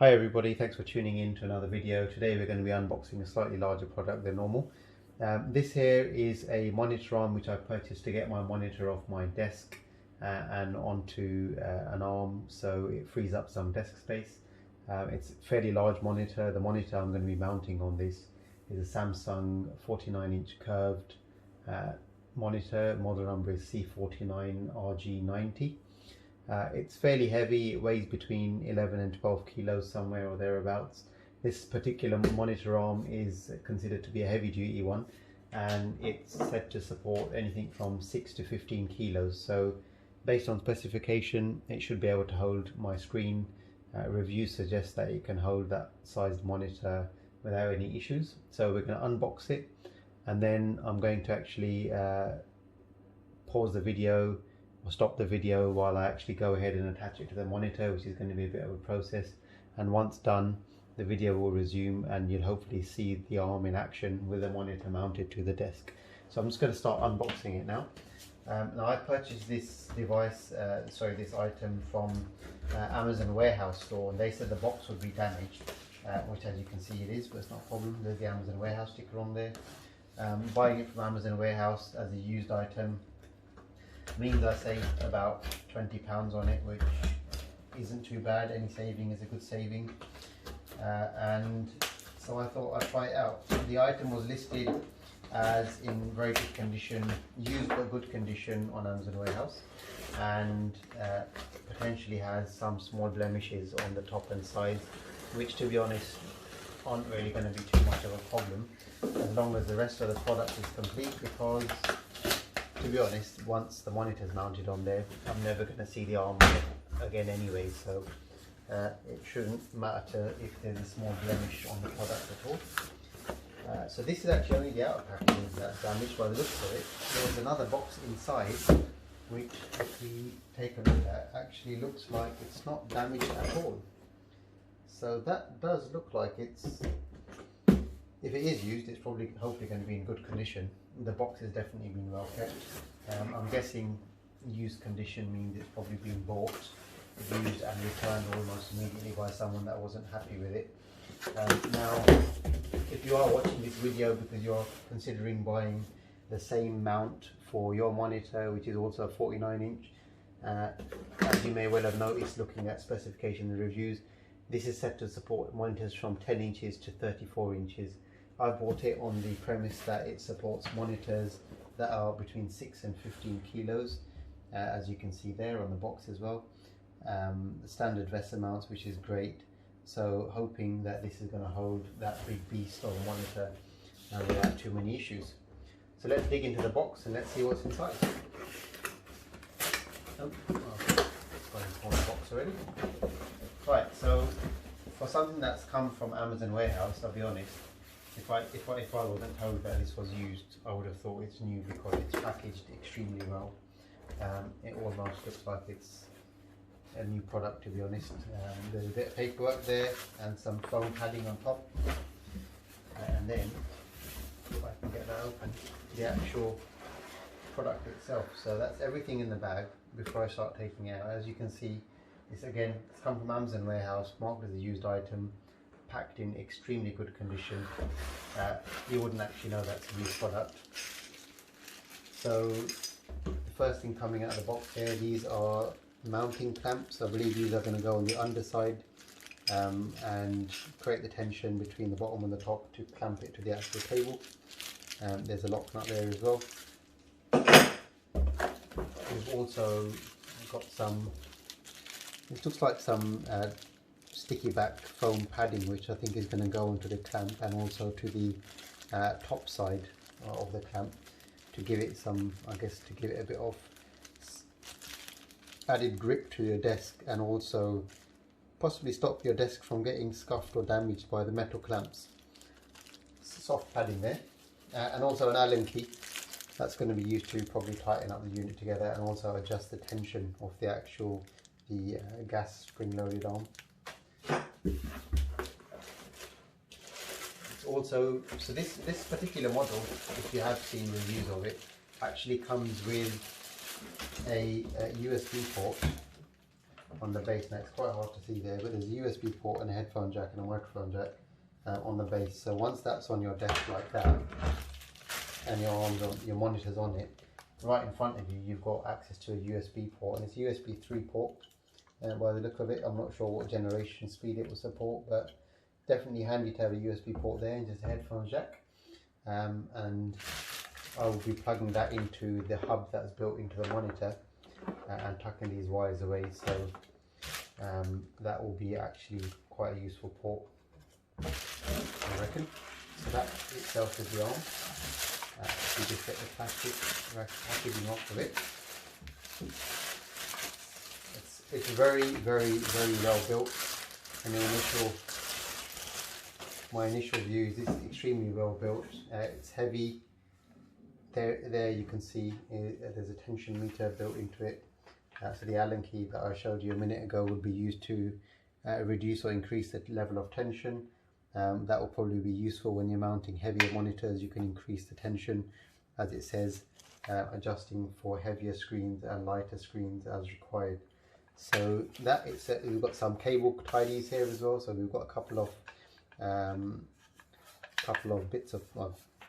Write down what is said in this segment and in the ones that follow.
Hi everybody, thanks for tuning in to another video. Today we're going to be unboxing a slightly larger product than normal. This here is a monitor arm which I purchased to get my monitor off my desk and onto an arm, so it frees up some desk space. It's a fairly large monitor. The monitor I'm going to be mounting on this is a Samsung 49-inch curved monitor. Model number is C49RG90. It's fairly heavy. It weighs between 11 and 12 kilos, somewhere or thereabouts. This particular monitor arm is considered to be a heavy duty one, and it's said to support anything from 6 to 15 kilos. So based on specification, it should be able to hold my screen. Reviews suggest that it can hold that sized monitor without any issues. So we're going to unbox it, and then I'm going to actually pause the video or stop the video while I actually go ahead and attach it to the monitor, which is going to be a bit of a process. And once done, the video will resume and you'll hopefully see the arm in action with the monitor mounted to the desk. So I'm just going to start unboxing it now. Now I purchased this device, this item from Amazon warehouse store, and they said the box would be damaged, which as you can see it is, but it's not a problem. There's the Amazon warehouse sticker on there. Buying it from Amazon warehouse as a used item means I saved about £20 on it, which isn't too bad. Any saving is a good saving, and so I thought I'd try it out. The item was listed as in very good condition, used but good condition on Amazon warehouse, and potentially has some small blemishes on the top and sides, which to be honest aren't really going to be too much of a problem as long as the rest of the product is complete, because to be honest, once the monitor is mounted on there, I'm never going to see the arm again anyway, so it shouldn't matter if there's a small blemish on the product at all. So this is actually only the outer packaging that's damaged by the looks of it. There's another box inside which, if we take a look at, actually looks like it's not damaged at all. So that does look like it's, if it is used, it's probably hopefully going to be in good condition. The box has definitely been well kept. I'm guessing used condition means it's probably been bought, used and returned almost immediately by someone that wasn't happy with it. Now, if you are watching this video because you're considering buying the same mount for your monitor, which is also a 49-inch, as you may well have noticed looking at specification and reviews, this is set to support monitors from 10 inches to 34 inches. I bought it on the premise that it supports monitors that are between 6 and 15 kilos, as you can see there on the box as well. The standard Fleximounts, which is great. So hoping that this is going to hold that big beast of a monitor without too many issues. So let's dig into the box and let's see what's inside. Oh, it's got a box already. Right, so for something that's come from Amazon warehouse, I'll be honest, if I wasn't told that this was used, I would have thought it's new because it's packaged extremely well. It almost looks like it's a new product, to be honest. There's a bit of paperwork there and some foam padding on top, and then if I can get that open, the actual product itself. So that's everything in the bag before I start taking it out. As you can see, it's come from Amazon warehouse, marked as a used item, packed in extremely good condition. You wouldn't actually know that's a used product. So the first thing coming out of the box here, these are mounting clamps. I believe these are going to go on the underside and create the tension between the bottom and the top to clamp it to the actual table. There's a lock nut there as well. We've also got some, it looks like some sticky back foam padding, which I think is going to go onto the clamp and also to the top side of the clamp to give it some, I guess, to give it a bit of added grip to your desk, and also possibly stop your desk from getting scuffed or damaged by the metal clamps. Soft padding there, and also an Allen key that's going to be used to probably tighten up the unit together and also adjust the tension of the actual gas spring loaded arm. It's also, so this particular model, if you have seen reviews of it, actually comes with a USB port on the base. Now it's quite hard to see there, but there's a USB port and a headphone jack and a microphone jack on the base. So once that's on your desk like that, and your monitor's on it, right in front of you, you've got access to a USB port, and it's USB 3 port. By the look of it, I'm not sure what generation speed it will support, but definitely handy to have a USB port there and just a headphone jack. And I will be plugging that into the hub that's built into the monitor and tucking these wires away, so that will be actually quite a useful port, I reckon. So that itself is the arm. You just get the plastic packaging off of it. It's very, very, very well built. And my initial view is this is extremely well built. It's heavy. There you can see there's a tension meter built into it. So the Allen key that I showed you a minute ago would be used to reduce or increase the level of tension. That will probably be useful when you're mounting heavier monitors. You can increase the tension, as it says, adjusting for heavier screens and lighter screens as required. So that it's we've got some cable tidies here as well. So we've got a couple of bits of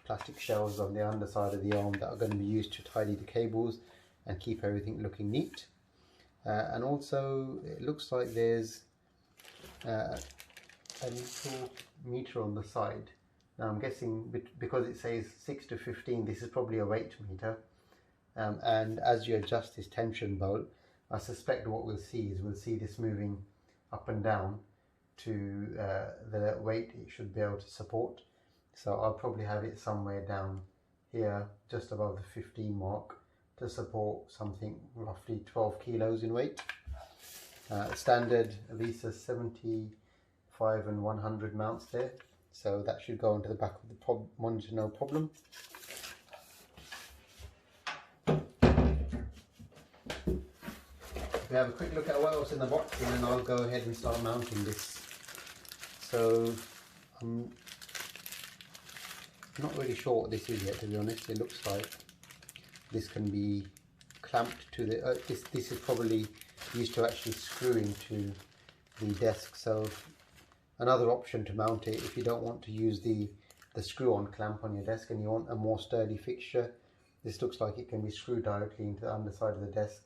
plastic shells on the underside of the arm that are going to be used to tidy the cables and keep everything looking neat. And also it looks like there's a little meter on the side. Now I'm guessing because it says 6 to 15, this is probably a weight meter. And as you adjust this tension bolt, I suspect what we'll see this moving up and down to the weight it should be able to support. So I'll probably have it somewhere down here, just above the 15 mark, to support something roughly 12 kilos in weight. Standard Visa 75 and 100 mounts there, so that should go into the back of the monitor, no problem. We have a quick look at what else in the box, and then I'll go ahead and start mounting this. So I'm not really sure what this is yet, to be honest. It looks like this can be clamped to the this is probably used to actually screw into the desk. So another option to mount it, if you don't want to use the screw-on clamp on your desk and you want a more sturdy fixture, this looks like it can be screwed directly into the underside of the desk.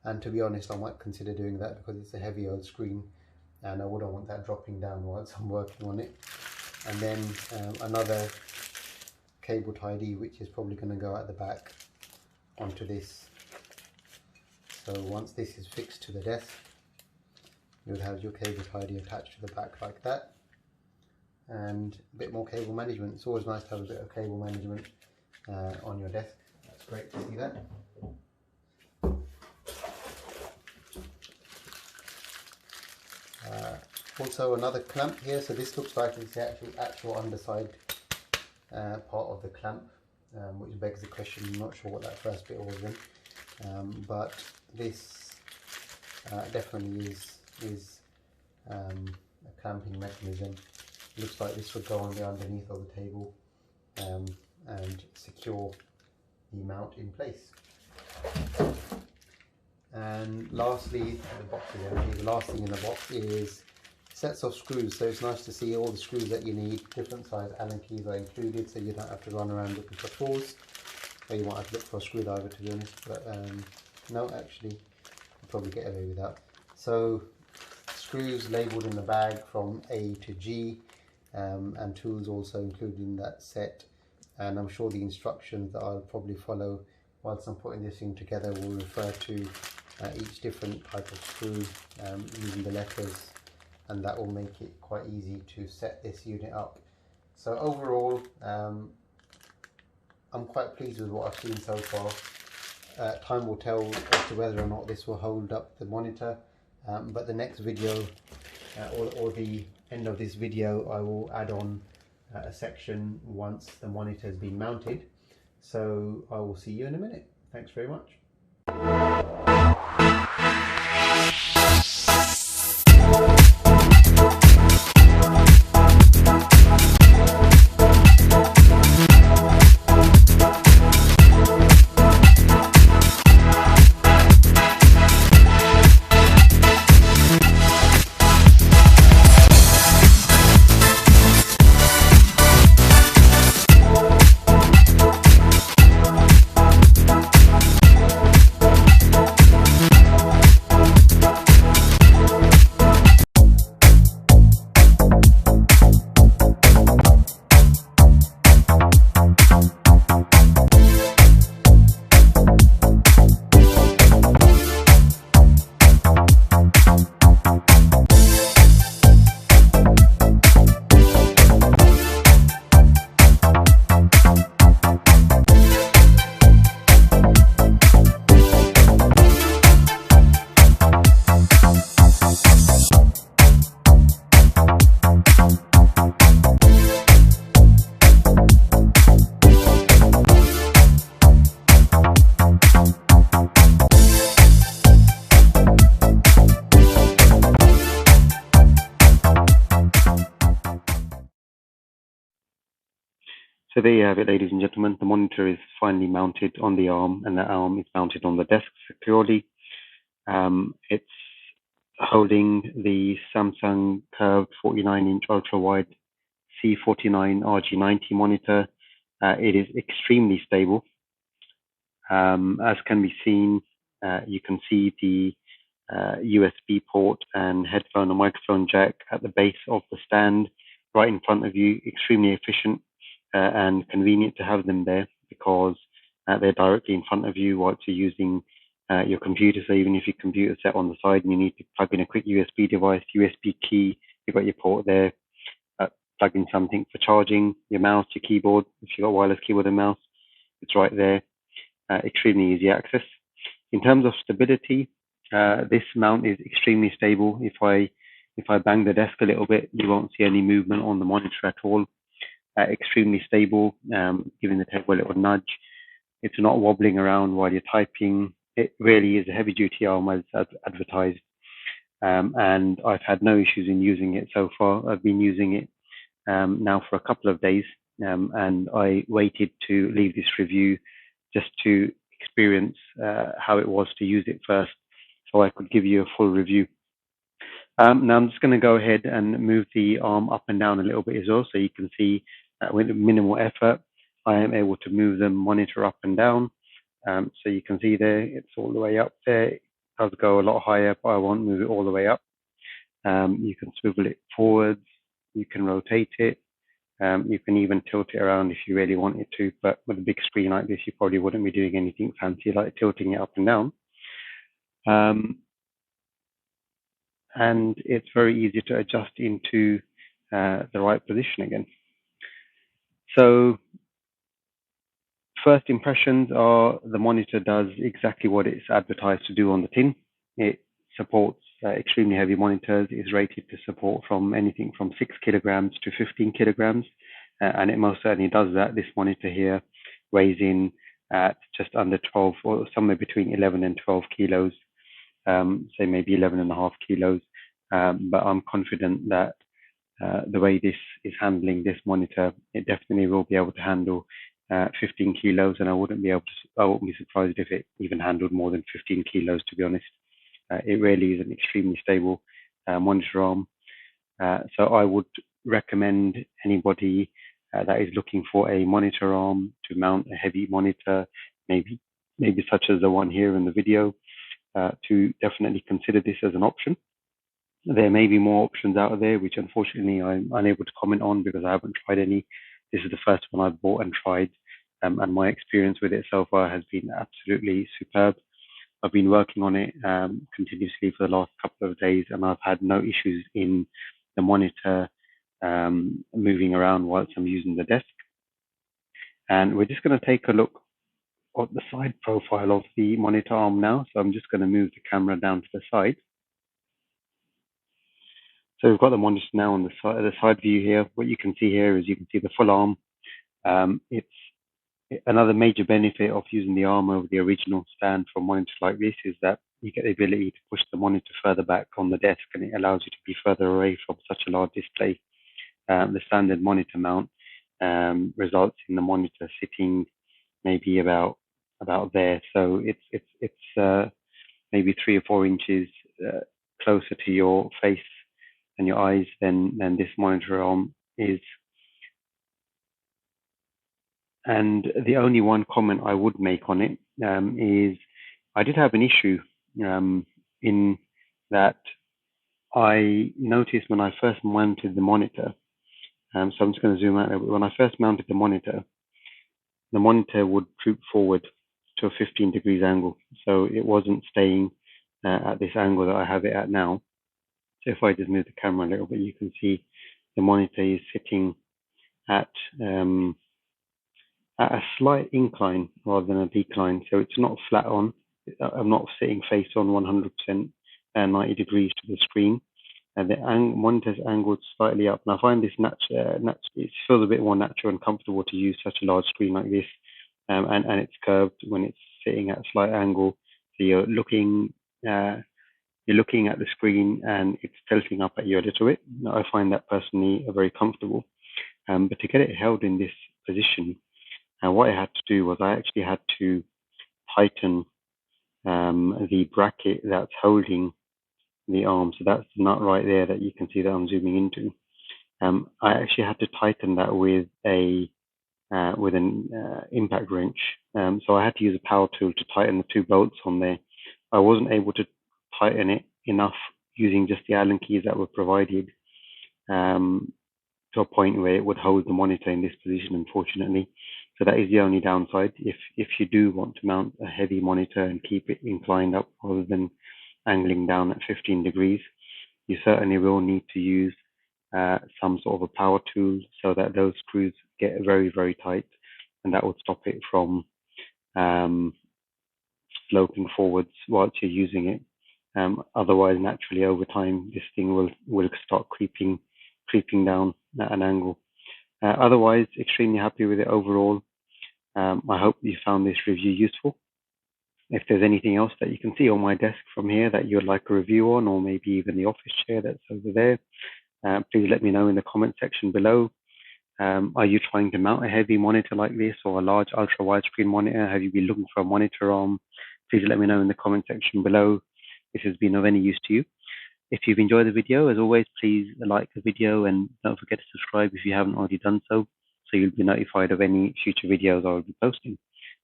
And to be honest, I might consider doing that because it's a heavy old screen and I wouldn't want that dropping down whilst I'm working on it. And then another cable tidy, which is probably going to go at the back onto this. So once this is fixed to the desk, you'll have your cable tidy attached to the back like that, and a bit more cable management. It's always nice to have a bit of cable management on your desk. That's great to see that. Also another clamp here, so this looks like it's the actual underside part of the clamp, which begs the question, I'm not sure what that first bit was in, but this definitely is a clamping mechanism. Looks like this would go on the underneath of the table and secure the mount in place. And lastly, the box is empty. The last thing in the box is sets of screws. So it's nice to see all the screws that you need. Different size Allen keys are included, so you don't have to run around looking for tools. Or you might have to look for a screwdriver, to be honest. But no, actually, you'll probably get away with that. So screws labelled in the bag from A to G, and tools also included in that set. And I'm sure the instructions that I'll probably follow whilst I'm putting this thing together will refer to each different type of screw using the letters, and that will make it quite easy to set this unit up. So overall, I'm quite pleased with what I've seen so far. Time will tell as to whether or not this will hold up the monitor, but the next video or the end of this video, I will add on a section once the monitor has been mounted. So I will see you in a minute. Thanks very much. So there you have it, ladies and gentlemen. The monitor is finally mounted on the arm, and the arm is mounted on the desk securely. It's holding the Samsung curved 49-inch ultra-wide C49RG90 monitor. It is extremely stable. As can be seen, you can see the USB port and headphone and microphone jack at the base of the stand right in front of you. Extremely efficient and convenient to have them there because they're directly in front of you whilst you're using your computer. So even if your computer's set on the side and you need to plug in a quick USB device, USB key, you've got your port there. Plug in something for charging, your mouse, your keyboard. If you've got wireless keyboard and mouse, it's right there. Extremely easy access. In terms of stability, this mount is extremely stable. If I bang the desk a little bit, you won't see any movement on the monitor at all. Extremely stable, giving the table a little nudge. It's not wobbling around while you're typing. It really is a heavy-duty arm as advertised, and I've had no issues in using it so far. I've been using it now for a couple of days, and I waited to leave this review just to experience how it was to use it first, so I could give you a full review. Now I'm just going to go ahead and move the arm up and down a little bit as well, so you can see with minimal effort, I am able to move the monitor up and down. So you can see there, it's all the way up there. It does go a lot higher, but I won't move it all the way up. You can swivel it forwards, you can rotate it, you can even tilt it around if you really wanted to, but with a big screen like this, you probably wouldn't be doing anything fancy like tilting it up and down. And it's very easy to adjust into the right position again. So first impressions are the monitor does exactly what it's advertised to do on the tin. It supports extremely heavy monitors. It is rated to support from anything from 6 kilograms to 15 kilograms, and it most certainly does that. This monitor here weighs in at just under 12 or somewhere between 11 and 12 kilos, say maybe 11.5 kilos. But I'm confident that the way this is handling this monitor, it definitely will be able to handle 15 kilos, and I wouldn't be surprised if it even handled more than 15 kilos, to be honest. It really is an extremely stable monitor arm. So I would recommend anybody that is looking for a monitor arm to mount a heavy monitor, maybe such as the one here in the video, to definitely consider this as an option. There may be more options out there, which unfortunately I'm unable to comment on because I haven't tried any. This is the first one I've bought and tried, and my experience with it so far has been absolutely superb. I've been working on it continuously for the last couple of days, and I've had no issues in the monitor moving around whilst I'm using the desk. And we're just going to take a look at the side profile of the monitor arm now. So I'm just going to move the camera down to the side. So we've got the monitor now on the side view here. What you can see here is you can see the full arm. It's another major benefit of using the arm over the original stand for monitors like this is that you get the ability to push the monitor further back on the desk, and it allows you to be further away from such a large display. The standard monitor mount results in the monitor sitting maybe about there, so it's maybe 3 or 4 inches closer to your face and your eyes than this monitor arm is. And the only one comment I would make on it is I did have an issue in that I noticed when I first mounted the monitor, so I'm just going to zoom out. When I first mounted the monitor would droop forward to a 15 degrees angle. So it wasn't staying at this angle that I have it at now. So if I just move the camera a little bit, you can see the monitor is sitting at a slight incline rather than a decline. So it's not flat on. I'm not sitting face on 100% 90 degrees to the screen. And the monitor's angled slightly up. And I find this it feels a bit more natural and comfortable to use such a large screen like this. And it's curved when it's sitting at a slight angle. So you're looking at the screen and it's tilting up at you a little bit. I find that personally very comfortable. But to get it held in this position. And what I had to do was I actually had to tighten the bracket that's holding the arm. So that's the nut right there that you can see that I'm zooming into. I actually had to tighten that with an impact wrench. So I had to use a power tool to tighten the 2 bolts on there. I wasn't able to tighten it enough using just the Allen keys that were provided to a point where it would hold the monitor in this position, unfortunately. So that is the only downside. If you do want to mount a heavy monitor and keep it inclined up rather than angling down at 15 degrees, you certainly will need to use some sort of a power tool so that those screws get very, very tight, and that would stop it from sloping forwards whilst you're using it. Otherwise, naturally, over time, this thing will start creeping down at an angle. Otherwise, extremely happy with it overall. I hope you found this review useful. If there's anything else that you can see on my desk from here that you'd like a review on, or maybe even the office chair that's over there, please let me know in the comment section below. Are you trying to mount a heavy monitor like this, or a large ultra widescreen monitor? Have you been looking for a monitor arm? Please let me know in the comment section below if this has been of any use to you. If you've enjoyed the video, as always, please like the video and don't forget to subscribe if you haven't already done so you'll be notified of any future videos I will be posting.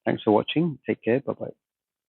Thanks for watching. Take care. Bye-bye.